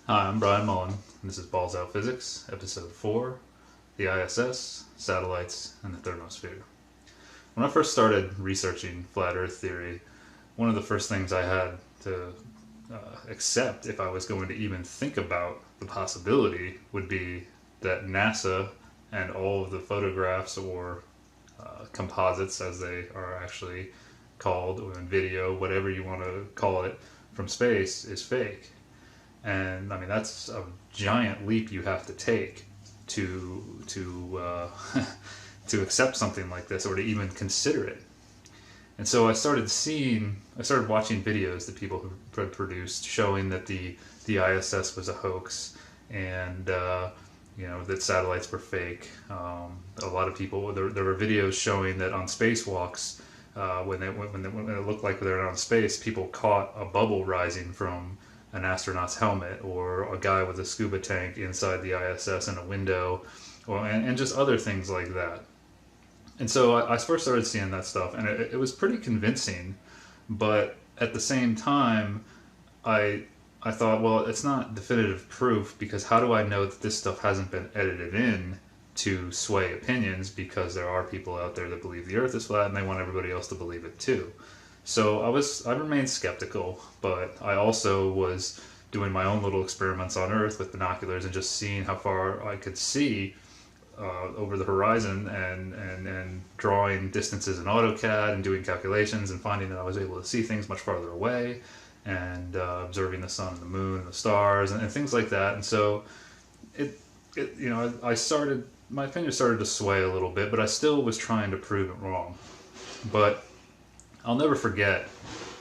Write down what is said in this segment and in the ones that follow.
Hi, I'm Brian Mullen, and this is Balls Out Physics, Episode 4, the ISS, Satellites, and the Thermosphere. When I first started researching flat Earth theory, one of the first things I had to accept if I was going to even think about the possibility would be that NASA and all of the photographs or composites, as they are actually called, or in video, whatever you want to call it, from space is fake. And I mean that's a giant leap you have to take to to accept something like this or to even consider it. And so I started watching videos that people had produced showing that the ISS was a hoax, and that satellites were fake. A lot of people there were videos showing that on spacewalks, when it looked like they were on space, people caught a bubble rising from an astronaut's helmet, or a guy with a scuba tank inside the ISS in a window, and just other things like that. And so I first started seeing that stuff, and it was pretty convincing. But at the same time, I I thought, well, it's not definitive proof, because how do I know that this stuff hasn't been edited in to sway opinions? Because there are people out there that believe the Earth is flat, and they want everybody else to believe it too. So I remained skeptical, but I also was doing my own little experiments on Earth with binoculars and just seeing how far I could see over the horizon, and drawing distances in AutoCAD and doing calculations and finding that I was able to see things much farther away, and observing the sun and the moon and the stars, and things like that. And so I started, my opinion started to sway a little bit, but I still was trying to prove it wrong. But I'll never forget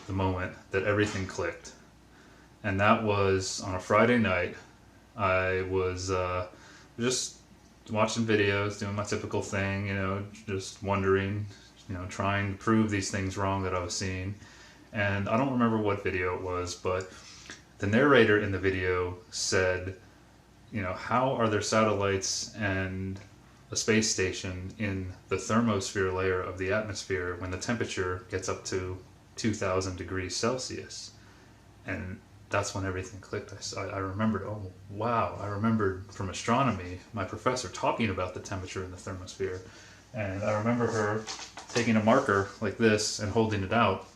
the moment that everything clicked. And that was on a Friday night. I was just watching videos, doing my typical thing, just wondering, trying to prove these things wrong that I was seeing. And I don't remember what video it was, but the narrator in the video said, how are there satellites and a space station in the thermosphere layer of the atmosphere when the temperature gets up to 2,000 degrees Celsius? And that's when everything clicked. I remembered, oh wow, I remembered from astronomy, my professor talking about the temperature in the thermosphere. And I remember her taking a marker like this and holding it out,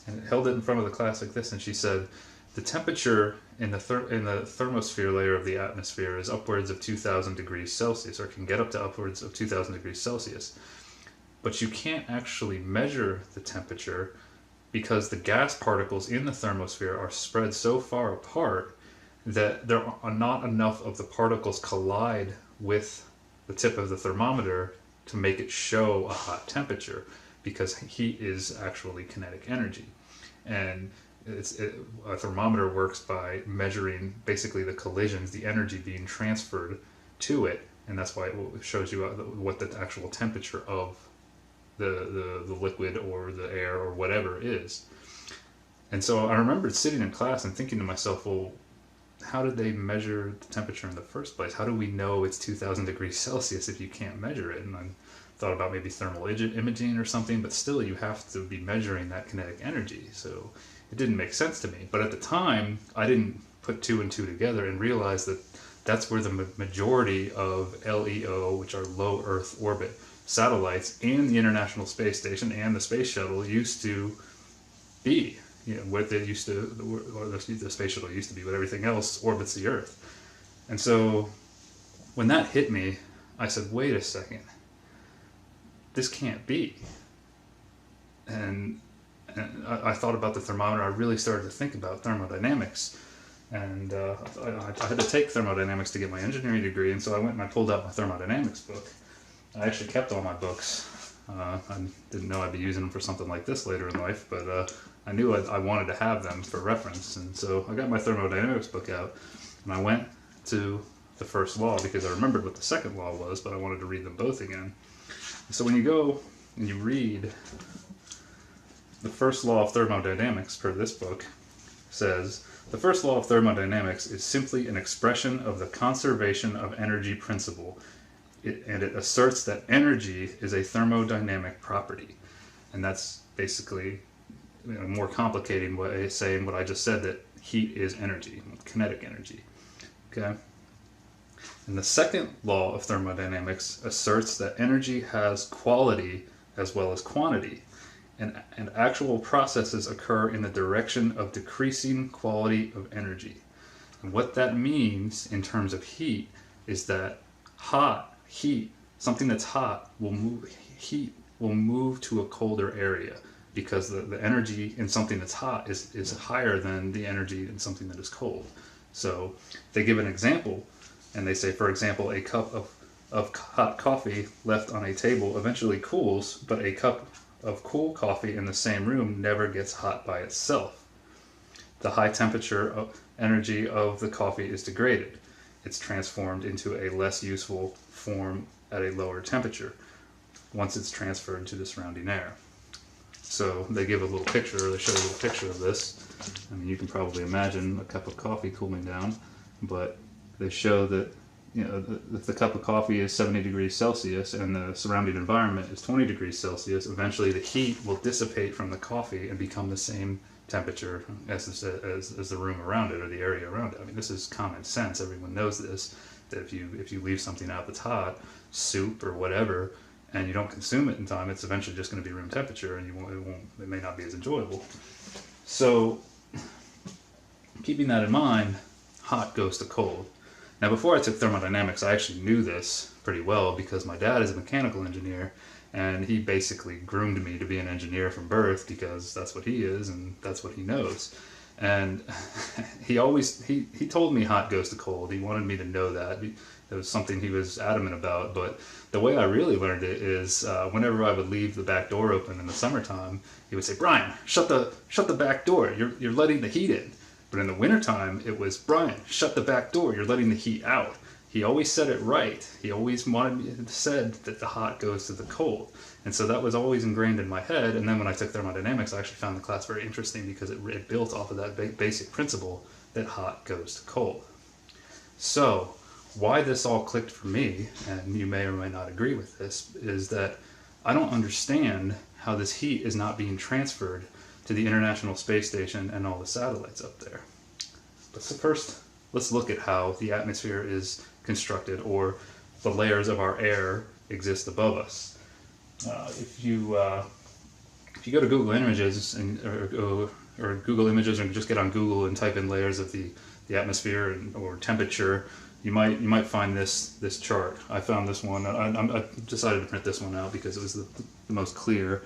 and held it in front of the class like this, and she said, the temperature in the thermosphere layer of the atmosphere is upwards of 2,000 degrees Celsius, or can get up to upwards of 2,000 degrees Celsius. But you can't actually measure the temperature, because the gas particles in the thermosphere are spread so far apart that there are not enough of the particles collide with the tip of the thermometer to make it show a hot temperature, because heat is actually kinetic energy. And a thermometer works by measuring basically the collisions, the energy being transferred to it, and that's why it shows you what the actual temperature of the liquid or the air or whatever is. And so I remember sitting in class and thinking to myself, well, how did they measure the temperature in the first place? How do we know it's 2,000 degrees Celsius if you can't measure it? And I thought about maybe thermal imaging or something, but still you have to be measuring that kinetic energy. So it didn't make sense to me. But at the time, I didn't put two and two together and realize that that's where the majority of LEO, which are low Earth orbit satellites, and the International Space Station and the Space Shuttle used to be. What they used to, or the Space Shuttle used to be, but everything else orbits the Earth. And so when that hit me, I said, wait a second, this can't be. And I thought about the thermometer. I really started to think about thermodynamics. And I had to take thermodynamics to get my engineering degree, and so I went and I pulled out my thermodynamics book. I actually kept all my books. I didn't know I'd be using them for something like this later in life, but I knew I wanted to have them for reference. And so I got my thermodynamics book out, and I went to the first law, because I remembered what the second law was, but I wanted to read them both again. So when you go and you read the first law of thermodynamics, per this book, says, the first law of thermodynamics is simply an expression of the conservation of energy principle, and it asserts that energy is a thermodynamic property. And that's basically a more complicated way of saying what I just said, that heat is energy, kinetic energy. Okay? And the second law of thermodynamics asserts that energy has quality as well as quantity, and actual processes occur in the direction of decreasing quality of energy. And what that means in terms of heat is that heat, something that's hot heat will move to a colder area, because the energy in something that's hot is higher than the energy in something that is cold. So they give an example, and they say, for example, a cup of hot coffee left on a table eventually cools, but a cup of cool coffee in the same room never gets hot by itself. The high temperature of energy of the coffee is degraded. It's transformed into a less useful form at a lower temperature once it's transferred to the surrounding air. So they give a little picture, or they show a little picture of this. I mean, you can probably imagine a cup of coffee cooling down, but they show that, you know, if the cup of coffee is 70 degrees Celsius and the surrounding environment is 20 degrees Celsius, eventually the heat will dissipate from the coffee and become the same temperature as the room around it, or the area around it. I mean, this is common sense. Everyone knows this, that if you leave something out that's hot, soup or whatever, and you don't consume it in time, it's eventually just going to be room temperature, and it may not be as enjoyable. So, keeping that in mind, hot goes to cold. Now, before I took thermodynamics, I actually knew this pretty well, because my dad is a mechanical engineer, and he basically groomed me to be an engineer from birth, because that's what he is and that's what he knows. And he told me hot goes to cold. He wanted me to know that. It was something he was adamant about. But the way I really learned it is whenever I would leave the back door open in the summertime, he would say, "Brian, shut the back door. You're letting the heat in." But in the wintertime, it was, "Brian, shut the back door. You're letting the heat out." He always said it right. He always said that the hot goes to the cold. And so that was always ingrained in my head. And then when I took thermodynamics, I actually found the class very interesting, because it built off of that basic principle that hot goes to cold. So why this all clicked for me, and you may or may not agree with this, is that I don't understand how this heat is not being transferred to the International Space Station and all the satellites up there. But so first, let's look at how the atmosphere is constructed, or the layers of our air exist above us. If you go to Google Images or Google Images, or just get on Google and type in layers of the atmosphere or temperature, you might find this chart. I found this one. I decided to print this one out because it was the most clear.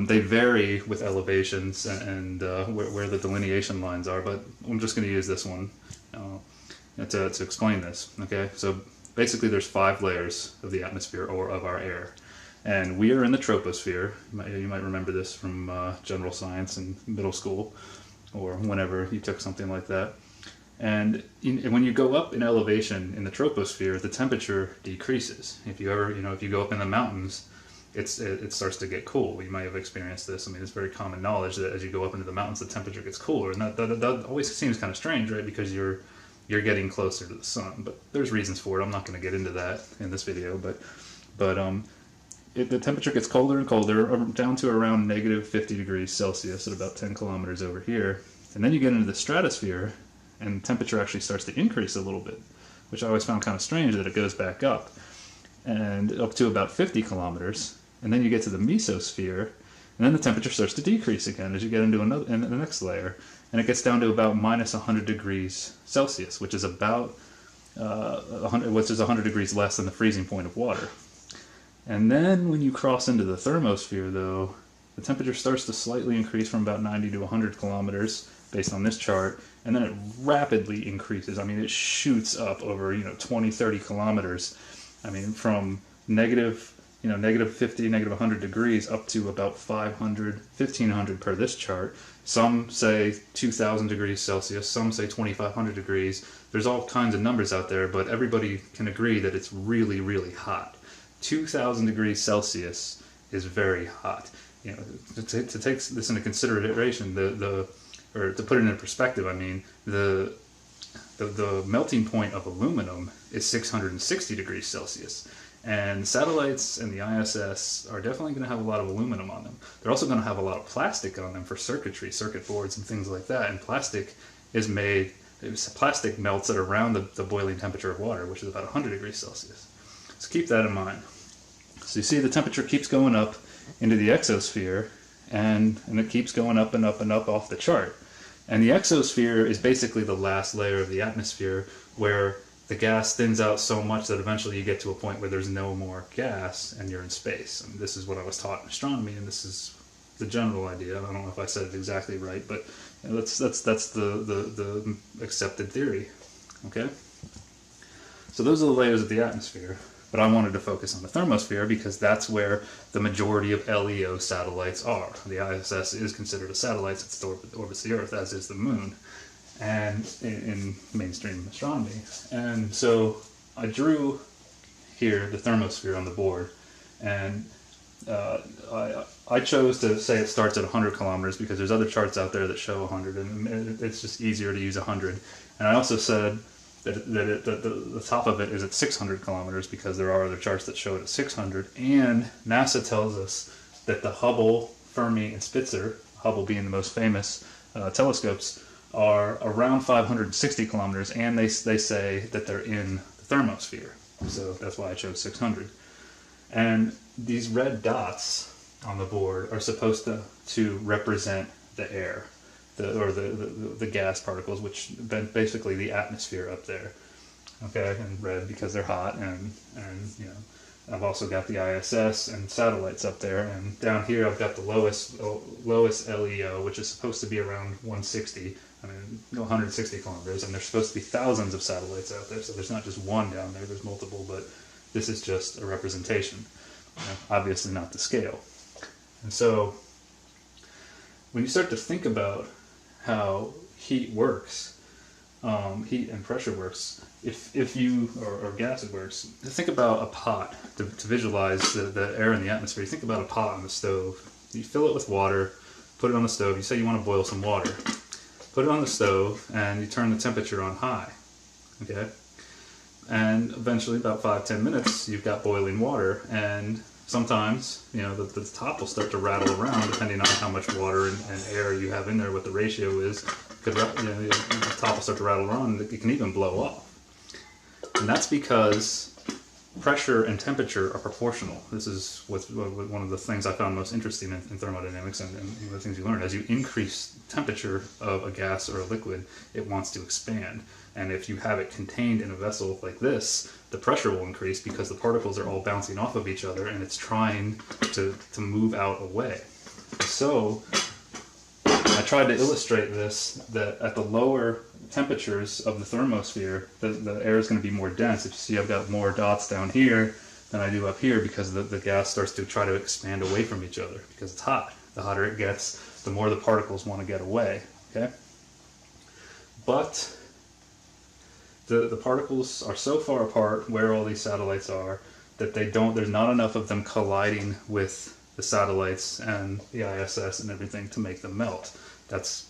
They vary with elevations and where the delineation lines are, but I'm just going to use this one to explain this. Okay, so basically there's 5 layers of the atmosphere, or of our air, and we are in the troposphere. You might remember this from general science in middle school, or whenever you took something like that. And when you go up in elevation in the troposphere, the temperature decreases. If you go up in the mountains, it starts to get cool. You might have experienced this. I mean, it's very common knowledge that as you go up into the mountains, the temperature gets cooler, and that always seems kind of strange, right? Because you're getting closer to the sun. But there's reasons for it. I'm not going to get into that in this video, but the temperature gets colder and colder, down to around negative 50 degrees Celsius at about 10 kilometers over here. And then you get into the stratosphere, and temperature actually starts to increase a little bit, which I always found kind of strange, that it goes back up, and up to about 50 kilometers. And then you get to the mesosphere, and then the temperature starts to decrease again as you get into the next layer, and it gets down to about minus 100 degrees Celsius, which is about 100 degrees less than the freezing point of water. And then when you cross into the thermosphere, though, the temperature starts to slightly increase from about 90 to 100 kilometers, based on this chart, and then it rapidly increases. I mean, it shoots up over 20, 30 kilometers. I mean, from negative 50, negative 100 degrees up to about 500, 1500 per this chart. Some say 2000 degrees Celsius, some say 2500 degrees. There's all kinds of numbers out there, but everybody can agree that it's really, really hot. 2000 degrees Celsius is very hot. To take this into consideration, or to put it in perspective, I mean, the melting point of aluminum is 660 degrees Celsius. And satellites and the ISS are definitely going to have a lot of aluminum on them. They're also going to have a lot of plastic on them for circuitry, circuit boards, and things like that. And plastic is made plastic melts at around the boiling temperature of water, which is about 100 degrees Celsius. So keep that in mind. So you see the temperature keeps going up into the exosphere, and it keeps going up and up and up off the chart. And the exosphere is basically the last layer of the atmosphere, where the gas thins out so much that eventually you get to a point where there's no more gas and you're in space. I mean, this is what I was taught in astronomy, and this is the general idea. I don't know if I said it exactly right, but that's the accepted theory. Okay? So those are the layers of the atmosphere, but I wanted to focus on the thermosphere because that's where the majority of LEO satellites are. The ISS is considered a satellite since it orbits the Earth, as is the Moon, and in mainstream astronomy. And so I drew here the thermosphere on the board, and I chose to say it starts at 100 kilometers because there's other charts out there that show 100, and it's just easier to use 100. And I also said that the top of it is at 600 kilometers because there are other charts that show it at 600. And NASA tells us that the Hubble, Fermi, and Spitzer, Hubble being the most famous telescopes, are around 560 kilometers, and they say that they're in the thermosphere. So that's why I chose 600. And these red dots on the board are supposed to represent the air, the gas particles, which basically the atmosphere up there. Okay, and red because they're hot, and you know, I've also got the ISS and satellites up there, and down here I've got the lowest LEO, which is supposed to be around 160. 160 kilometers, and there's supposed to be thousands of satellites out there, so there's not just one down there, there's multiple, but this is just a representation. You know, obviously not the scale. And so when you start to think about how heat works, heat and pressure works, if you, or gas works, think about a pot to visualize the air in the atmosphere. You think about a pot on the stove. You fill it with water, put it on the stove, you say you want to boil some water. Put it on the stove, and you turn the temperature on high, okay? And eventually, about 5-10 minutes, you've got boiling water, and sometimes, you know, the top will start to rattle around, depending on how much water and air you have in there, what the ratio is. Because, you know, the top will start to rattle around, and it can even blow off. And that's because pressure and temperature are proportional. This is one of the things I found most interesting in thermodynamics, and one of the things you learn. As you increase temperature of a gas or a liquid, it wants to expand. And if you have it contained in a vessel like this, the pressure will increase because the particles are all bouncing off of each other, and it's trying to move out away. So I tried to illustrate this, that at the lower temperatures of the thermosphere, the air is going to be more dense. If you see, I've got more dots down here than I do up here because the gas starts to try to expand away from each other because it's hot. The hotter it gets, the more the particles want to get away. Okay? But the particles are so far apart where all these satellites are that there's not enough of them colliding with the satellites and the ISS and everything to make them melt. That's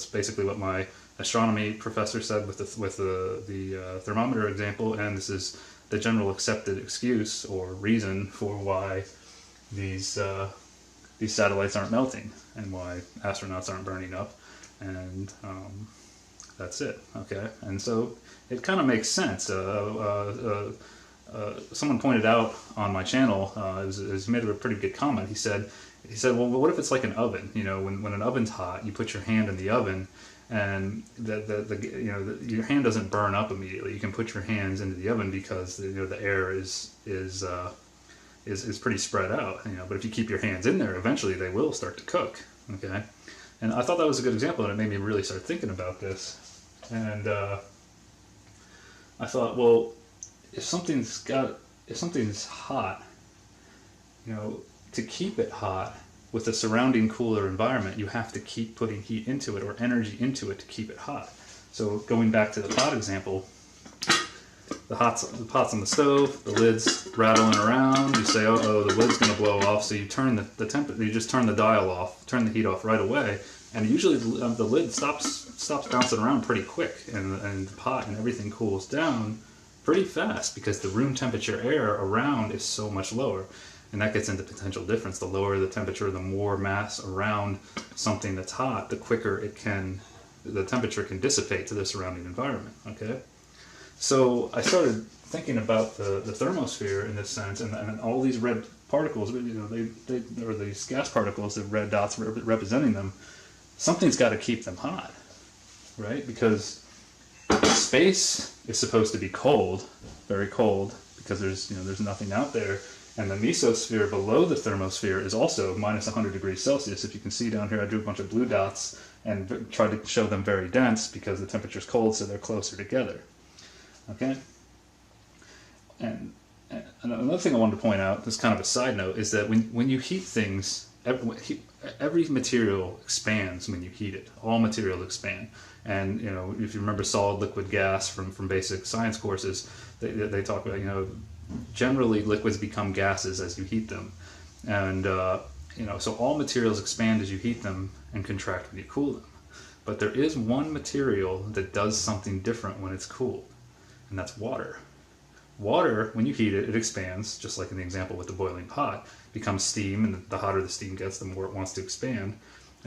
basically what my astronomy professor said with the thermometer example, and this is the general accepted excuse or reason for why these satellites aren't melting and why astronauts aren't burning up, and that's it. Okay, and so it kind of makes sense. Someone pointed out on my channel, he made a pretty good comment. He said, well, what if it's like an oven? You know, when an oven's hot, you put your hand in the oven, and your hand doesn't burn up immediately. You can put your hands into the oven because the air is pretty spread out. You know, but if you keep your hands in there, eventually they will start to cook. Okay, and I thought that was a good example, and it made me really start thinking about this. And I thought, well, if something's hot, you know, to keep it hot with the surrounding cooler environment, you have to keep putting heat into it or energy into it to keep it hot. So going back to the pot example, the pot's on the stove, the lid's rattling around. You say, oh, the lid's going to blow off, so you turn you just turn the dial off, turn the heat off right away, and usually the lid stops bouncing around pretty quick, and the pot and everything cools down pretty fast because the room temperature air around is so much lower. And that gets into potential difference. The lower the temperature, the more mass around something that's hot, the quicker it can the temperature can dissipate to the surrounding environment. Okay, so I started thinking about the thermosphere in this sense, and all these red particles, you know, they or these gas particles, the red dots representing them. Something's got to keep them hot, right? Because space is supposed to be cold, very cold, because there's nothing out there. And the mesosphere below the thermosphere is also minus 100 degrees Celsius. If you can see down here, I drew a bunch of blue dots and tried to show them very dense because the temperature's cold, so they're closer together. Okay? And another thing I wanted to point out, this kind of a side note, is that when you heat things, every material expands when you heat it. All materials expand. And you know, if you remember solid, liquid, gas from basic science courses, they talk about, you know, generally liquids become gases as you heat them. And you know, so all materials expand as you heat them and contract when you cool them. But there is one material that does something different when it's cooled, and that's water. Water, when you heat it, it expands, just like in the example with the boiling pot, becomes steam, and the hotter the steam gets, the more it wants to expand.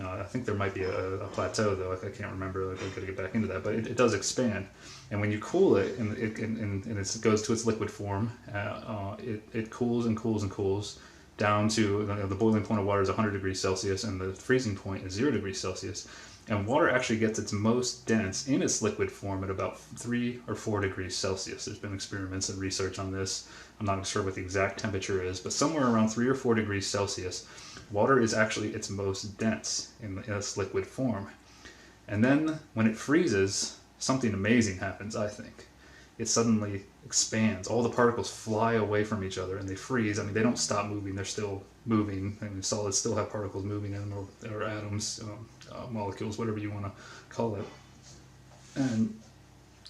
I think there might be a plateau, though. I can't remember. I've got to get back into that. But it does expand. And when you cool it, and it goes to its liquid form, it cools and cools and cools down to, the boiling point of water is 100 degrees Celsius, and the freezing point is 0 degrees Celsius. And water actually gets its most dense in its liquid form at about 3 or 4 degrees Celsius. There's been experiments and research on this. I'm not sure what the exact temperature is, but somewhere around 3 or 4 degrees Celsius, water is actually its most dense in its liquid form. And then when it freezes, something amazing happens, I think. It suddenly expands. All the particles fly away from each other and they freeze. I mean, they don't stop moving. They're still moving. I mean, solids still have particles moving in them, or atoms, molecules, whatever you want to call it.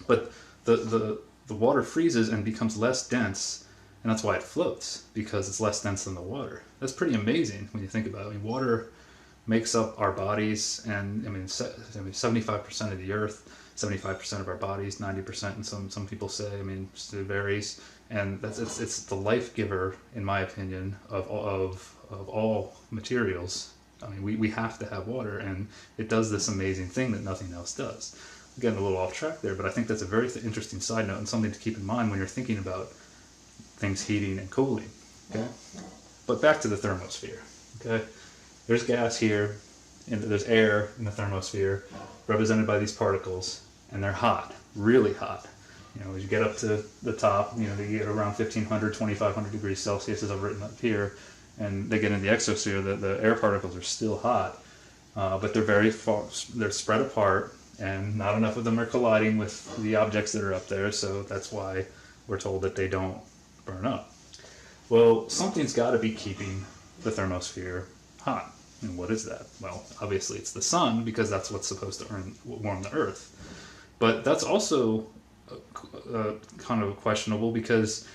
But the water freezes and becomes less dense, and that's why it floats, because it's less dense than the water. That's pretty amazing when you think about it. I mean, water makes up our bodies, and 75% of the Earth, 75% of our bodies, 90%, and some people say. I mean, it varies, and it's the life giver, in my opinion, of all materials. I mean, we have to have water, and it does this amazing thing that nothing else does. I'm getting a little off track there, but I think that's a very interesting side note and something to keep in mind when you're thinking about things heating and cooling. Okay, but back to the thermosphere. Okay, there's gas here, and there's air in the thermosphere, represented by these particles, and they're hot, really hot. You know, as you get up to the top, you know, they get around 1,500, 2,500 degrees Celsius, as I've written up here, and they get in the exosphere. The air particles are still hot, but they're very far, they're spread apart, and not enough of them are colliding with the objects that are up there, so that's why we're told that they don't burn up. Well, something's got to be keeping the thermosphere hot. And what is that? Well, obviously it's the sun, because that's what's supposed to warm the Earth. But that's also kind of questionable, because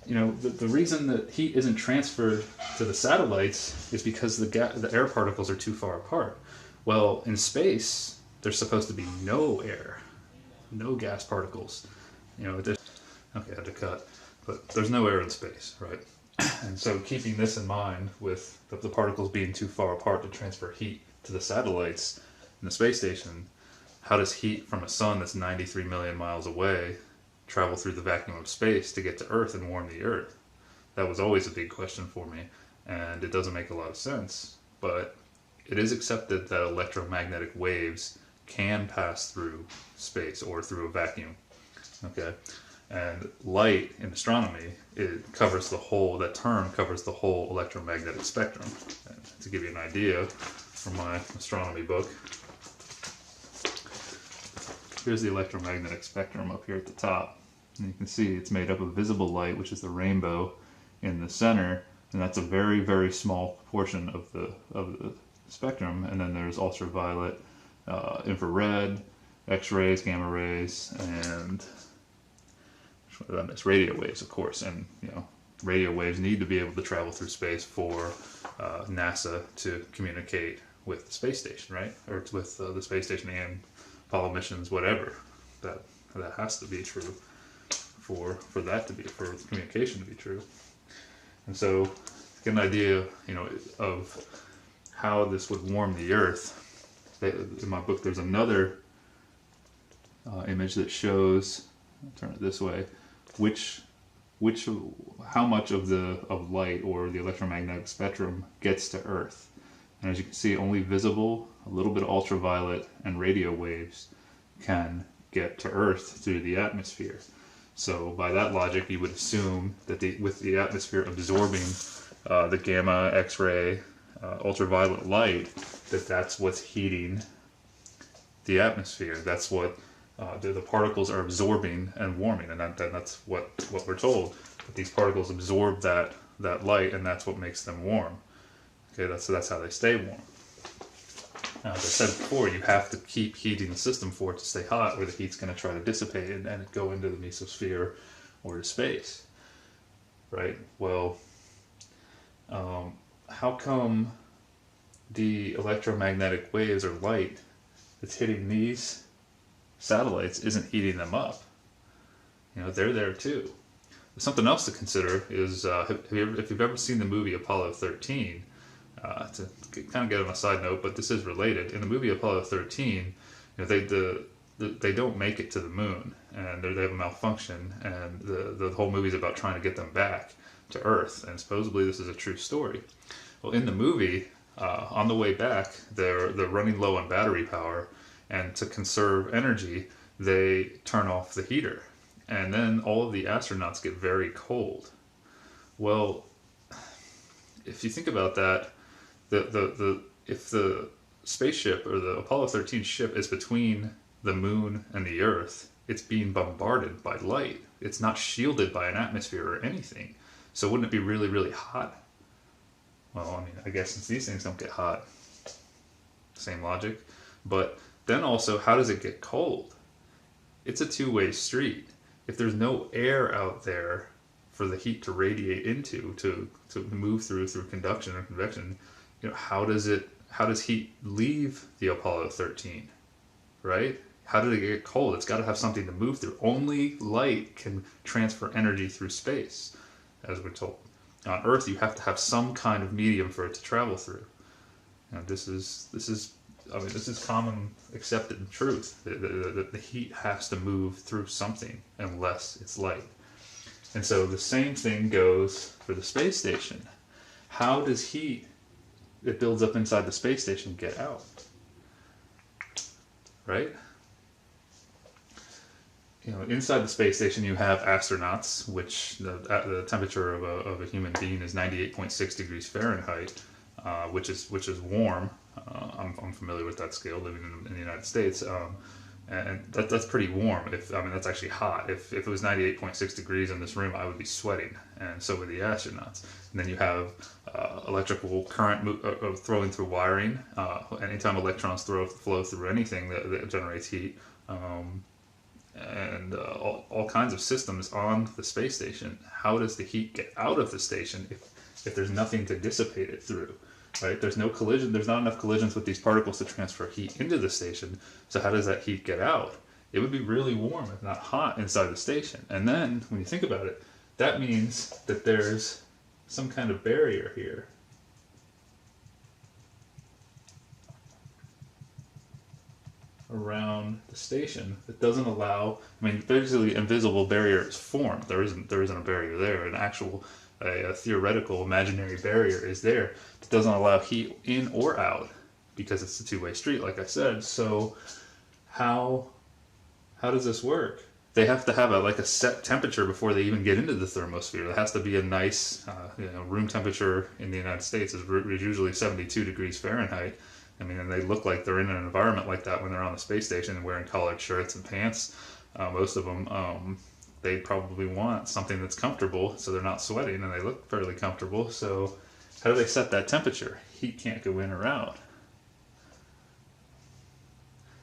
you know, the reason that heat isn't transferred to the satellites is because the air particles are too far apart. Well, in space, there's supposed to be no air, no gas particles. You know, okay, I had to cut, but there's no air in space, right? And so keeping this in mind, with the particles being too far apart to transfer heat to the satellites in the space station, how does heat from a sun that's 93 million miles away travel through the vacuum of space to get to Earth and warm the Earth? That was always a big question for me, and it doesn't make a lot of sense. But it is accepted that electromagnetic waves can pass through space or through a vacuum. Okay? And light in astronomy, it covers the whole, that term covers the whole electromagnetic spectrum. And to give you an idea from my astronomy book, here's the electromagnetic spectrum up here at the top. And you can see it's made up of visible light, which is the rainbow in the center, and that's a very, very small portion of the spectrum. And then there's ultraviolet, infrared, X-rays, gamma rays, and radio waves, of course. And you know, radio waves need to be able to travel through space for NASA to communicate with the space station, right? Or with the space station and Apollo missions, whatever. That has to be true for that to be, for communication to be true. And so, to get an idea, you know, of how this would warm the Earth, in my book there's another image that shows, I'll turn it this way, which how much of light or the electromagnetic spectrum gets to Earth. And as you can see, only visible, a little bit of ultraviolet, and radio waves can get to Earth through the atmosphere. So by that logic, you would assume that with the atmosphere absorbing the gamma, X-ray, ultraviolet light, that's what's heating the atmosphere. That's what the particles are absorbing and warming, and that's what we're told. That these particles absorb that light, and that's what makes them warm. Okay, that's how they stay warm. Now, as I said before, you have to keep heating the system for it to stay hot, or the heat's going to try to dissipate and go into the mesosphere or to space. Right? Well, how come the electromagnetic waves or light that's hitting these satellites isn't heating them up? You know, they're there too. Something else to consider is if you've ever seen the movie Apollo 13, to kind of get on a side note, but this is related. In the movie Apollo 13, you know, they don't make it to the moon, and they have a malfunction, and the whole movie is about trying to get them back to Earth, and supposedly this is a true story. Well, in the movie, on the way back, they're running low on battery power, and to conserve energy, they turn off the heater. And then all of the astronauts get very cold. Well, if you think about that, if the spaceship or the Apollo 13 ship is between the moon and the Earth, it's being bombarded by light. It's not shielded by an atmosphere or anything. So wouldn't it be really, really hot? Well, I mean, I guess since these things don't get hot, same logic. But then also, how does it get cold? It's a two-way street. If there's no air out there for the heat to radiate into, to move through conduction or convection, you know, how does heat leave the Apollo 13, right? How did it get cold? It's got to have something to move through. Only light can transfer energy through space, as we're told. On Earth, you have to have some kind of medium for it to travel through. Now, this is common accepted truth. The heat has to move through something unless it's light. And so the same thing goes for the space station. How does heat that builds up inside the space station get out? Right? You know, inside the space station you have astronauts, which the temperature of a human being is 98.6 degrees Fahrenheit, which is warm. I'm familiar with that scale, living in the United States, and that's pretty warm. That's actually hot. If it was 98.6 degrees in this room, I would be sweating, and so would the astronauts. And then you have electrical current flowing through wiring. Anytime electrons flow through anything that generates heat, and all kinds of systems on the space station. How does the heat get out of the station if there's nothing to dissipate it through? Right? There's no collision. There's not enough collisions with these particles to transfer heat into the station. So how does that heat get out? It would be really warm, if not hot, inside the station. And then, when you think about it, that means that there's some kind of barrier here. Around the station that doesn't allow. Basically, invisible barrier is formed. There isn't a barrier there. An actual, a theoretical imaginary barrier is there that doesn't allow heat in or out because it's a two-way street, like I said. So, how does this work? They have to have a set temperature before they even get into the thermosphere. It has to be a nice, room temperature in the United States is usually 72 degrees Fahrenheit. And they look like they're in an environment like that when they're on the space station and wearing collared shirts and pants. Most of them, they probably want something that's comfortable so they're not sweating and they look fairly comfortable. So how do they set that temperature? Heat can't go in or out.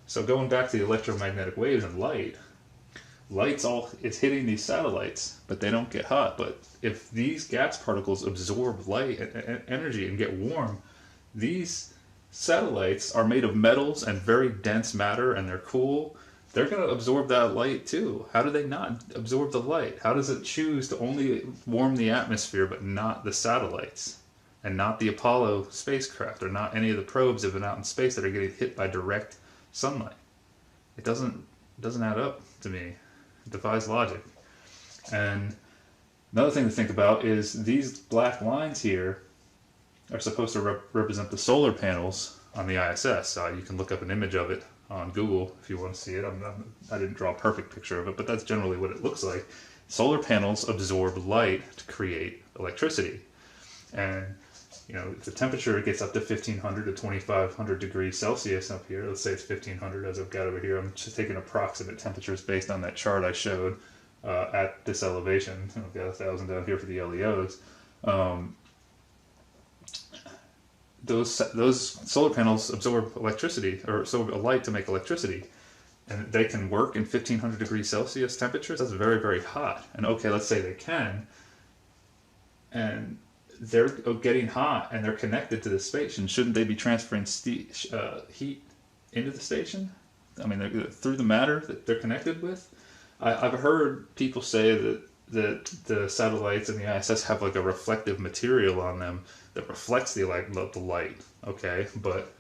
So going back to the electromagnetic waves and it's hitting these satellites, but they don't get hot. But if these gas particles absorb light and energy and get warm, these satellites are made of metals and very dense matter, and they're cool. They're going to absorb that light too. How do they not absorb the light? How does it choose to only warm the atmosphere but not the satellites and not the Apollo spacecraft or not any of the probes that have been out in space that are getting hit by direct sunlight? It doesn't It doesn't add up to me. It defies logic. And another thing to think about is these black lines here are supposed to represent the solar panels on the ISS. You can look up an image of it on Google if you want to see it. I didn't draw a perfect picture of it, but that's generally what it looks like. Solar panels absorb light to create electricity. And if the temperature gets up to 1500 to 2500 degrees Celsius up here, let's say it's 1500 as I've got over here, I'm just taking approximate temperatures based on that chart I showed at this elevation. I've got 1000 down here for the LEOs. Those solar panels absorb electricity, or absorb light to make electricity. And they can work in 1500 degrees Celsius temperatures. That's very, very hot. And okay, let's say they can. And they're getting hot and they're connected to the station. Shouldn't they be transferring heat into the station? I mean, through the matter that they're connected with? I've heard people say that the satellites and the ISS have like a reflective material on them that reflects the light. Okay, but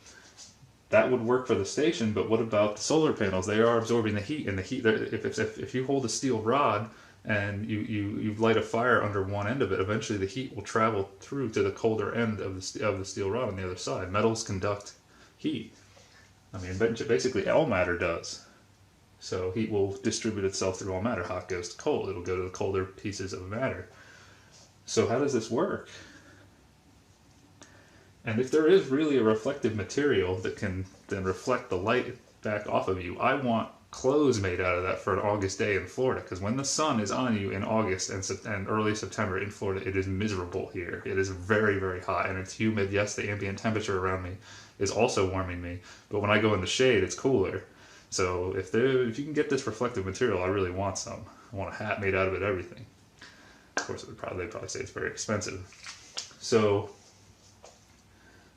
that would work for the station, but what about the solar panels? They are absorbing the heat, and the heat, if you hold a steel rod and you light a fire under one end of it, eventually the heat will travel through to the colder end of the steel rod on the other side. Metals conduct heat. I mean, basically all matter does. So heat will distribute itself through all matter. Hot goes to cold. It'll go to the colder pieces of matter. So how does this work? And if there is really a reflective material that can then reflect the light back off of you, I want clothes made out of that for an August day in Florida. Because when the sun is on you in August and early September in Florida, it is miserable here. It is very, very hot and it's humid. Yes, the ambient temperature around me is also warming me. But when I go in the shade, it's cooler. So if you can get this reflective material, I really want some. I want a hat made out of it, everything. Of course, they'd probably say it's very expensive. So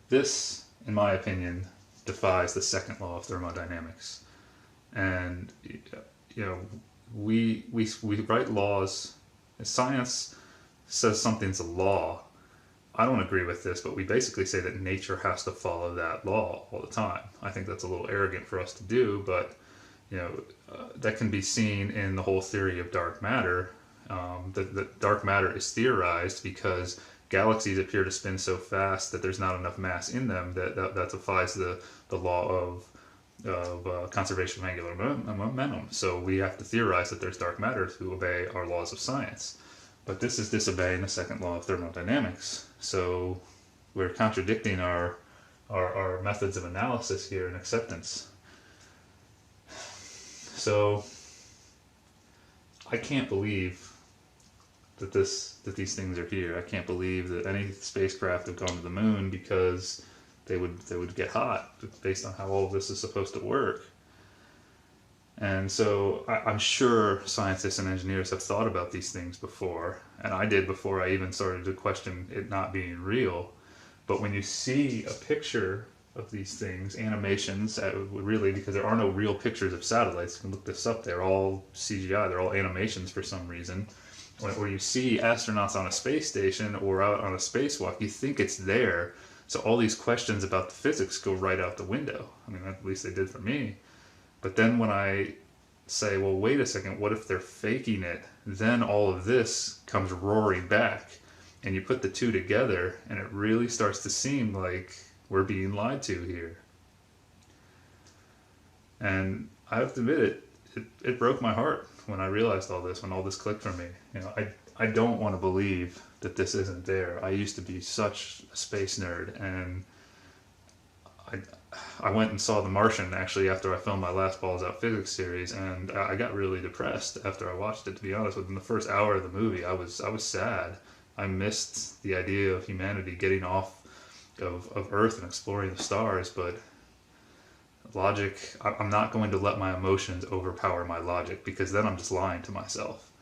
this, in my opinion, defies the second law of thermodynamics. And we write laws. Science says something's a law. I don't agree with this, but we basically say that nature has to follow that law all the time. I think that's a little arrogant for us to do, but that can be seen in the whole theory of dark matter. That dark matter is theorized because galaxies appear to spin so fast that there's not enough mass in them that defies the law of conservation of angular momentum. So we have to theorize that there's dark matter to obey our laws of science. But this is disobeying the second law of thermodynamics. So we're contradicting our methods of analysis here and acceptance. So I can't believe that these things are here. I can't believe that any spacecraft have gone to the moon because they would get hot based on how all of this is supposed to work. And so I'm sure scientists and engineers have thought about these things before, and I did before I even started to question it not being real. But when you see a picture of these things, animations, really, because there are no real pictures of satellites, you can look this up, they're all CGI, they're all animations for some reason. Or you see astronauts on a space station or out on a spacewalk, you think it's there. So all these questions about the physics go right out the window. I mean, at least they did for me. But then when I say, well, wait a second, what if they're faking it? Then all of this comes roaring back. And you put the two together, and it really starts to seem like we're being lied to here. And I have to admit, it broke my heart when I realized all this, when all this clicked for me. I don't want to believe that this isn't there. I used to be such a space nerd, and I went and saw The Martian actually after I filmed my last Balls Out Physics series, and I got really depressed after I watched it, to be honest. Within the first hour of the movie, I was sad. I missed the idea of humanity getting off of Earth and exploring the stars, but logic, I'm not going to let my emotions overpower my logic, because then I'm just lying to myself.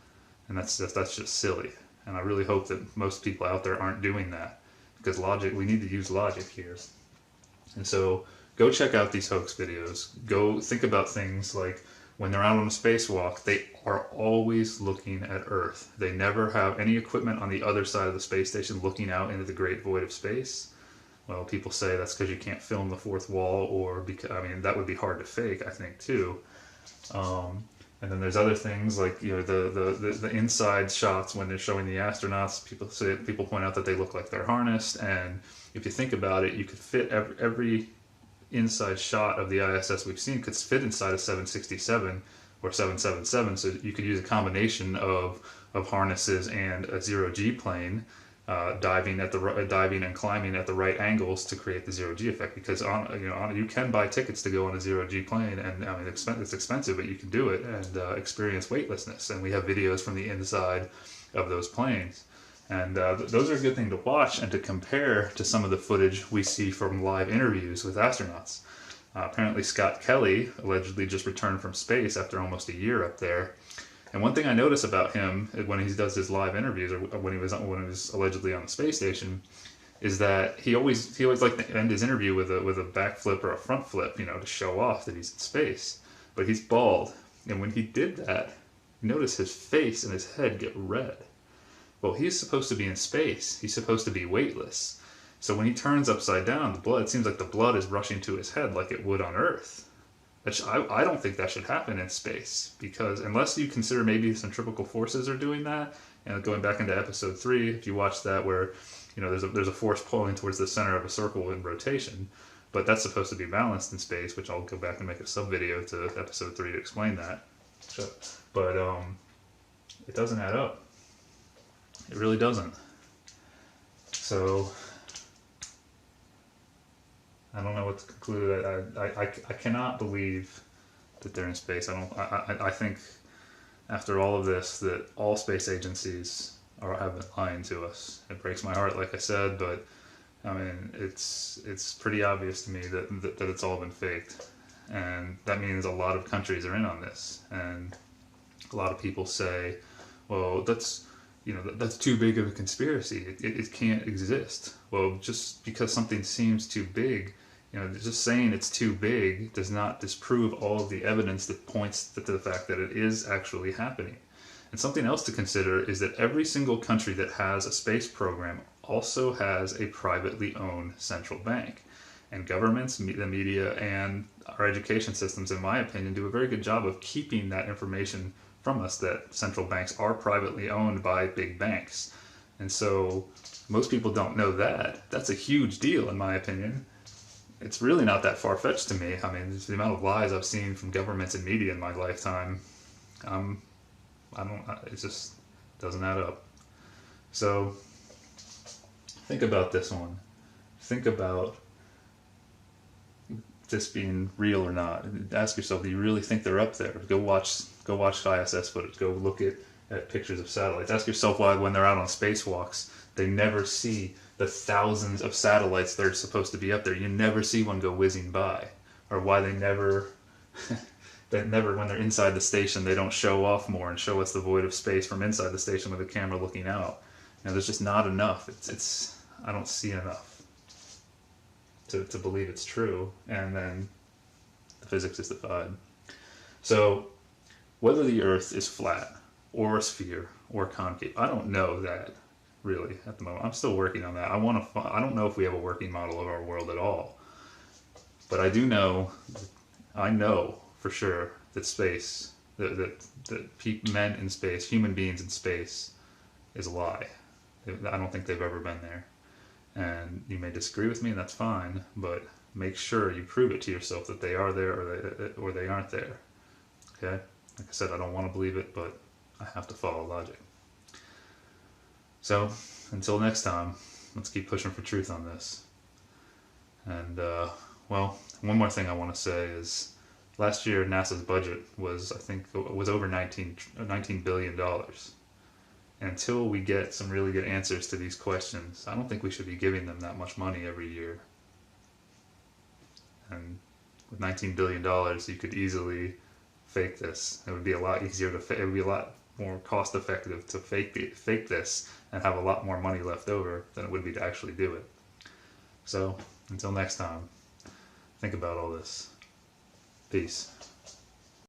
And that's just silly. And I really hope that most people out there aren't doing that, because logic, we need to use logic here. And so go check out these hoax videos. Go think about things like when they're out on a spacewalk, they are always looking at Earth. They never have any equipment on the other side of the space station looking out into the great void of space. Well, people say that's because you can't film the fourth wall, or because, I mean, that would be hard to fake, I think, too. And then there's other things like, you know, the inside shots when they're showing the astronauts. People point out that they look like they're harnessed, and if you think about it, you could fit every inside shot of the ISS we've seen could fit inside a 767 or 777. So you could use a combination of harnesses and a zero-G plane, diving and climbing at the right angles to create the zero-G effect. Because you can buy tickets to go on a zero-G plane, and I mean it's expensive, but you can do it and experience weightlessness. And we have videos from the inside of those planes, and those are a good thing to watch and to compare to some of the footage we see from live interviews with astronauts. Apparently Scott Kelly allegedly just returned from space after almost a year up there. And one thing I notice about him when he does his live interviews, or when he was allegedly on the space station, is that he always liked to end his interview with a backflip or a front flip, you know, to show off that he's in space. But he's bald, and when he did that, you notice his face and his head get red. Well, he's supposed to be in space. He's supposed to be weightless. So when he turns upside down, it seems like the blood is rushing to his head like it would on Earth. I don't think that should happen in space, because unless you consider maybe centrifugal forces are doing that, and going back into episode 3, if you watch that, where you know there's a force pulling towards the center of a circle in rotation, but that's supposed to be balanced in space, which I'll go back and make a sub video to episode 3 to explain that. But it doesn't add up. It really doesn't. So I don't know what to conclude. I cannot believe that they're in space. I think after all of this that all space agencies have been lying to us. It breaks my heart, like I said, but I mean it's pretty obvious to me that it's all been faked, and that means a lot of countries are in on this. And a lot of people say, well, that's too big of a conspiracy. It can't exist. Well, just because something seems too big, just saying it's too big does not disprove all of the evidence that points to the fact that it is actually happening. And something else to consider is that every single country that has a space program also has a privately owned central bank. And governments, the media, and our education systems, in my opinion, do a very good job of keeping that information from us, that central banks are privately owned by big banks. And so most people don't know that. That's a huge deal, in my opinion. It's really not that far-fetched to me. I mean, the amount of lies I've seen from governments and media in my lifetime, it just doesn't add up. So think about this one. Think about this being real or not. Ask yourself, do you really think they're up there? Go watch ISS footage. Go look at pictures of satellites. Ask yourself why when they're out on spacewalks, they never see the thousands of satellites that are supposed to be up there. You never see one go whizzing by. Or why they never, when they're inside the station, they don't show off more and show us the void of space from inside the station with a camera looking out. There's just not enough. I don't see enough to believe it's true, and then the physics is defied. So whether the Earth is flat or a sphere or concave, I don't know that really at the moment. I'm still working on that. I don't know if we have a working model of our world at all, but I know for sure that space, that men in space, human beings in space, is a lie. I don't think they've ever been there. And you may disagree with me, and that's fine, but make sure you prove it to yourself that they are there or they aren't there. Okay? Like I said, I don't want to believe it, but I have to follow logic. So, until next time, let's keep pushing for truth on this. And, one more thing I want to say is, last year NASA's budget was over $19 billion. Until we get some really good answers to these questions, I don't think we should be giving them that much money every year. And with $19 billion, you could easily fake this. It would be a lot easier it would be a lot more cost effective to fake this and have a lot more money left over than it would be to actually do it. So, until next time, think about all this. Peace.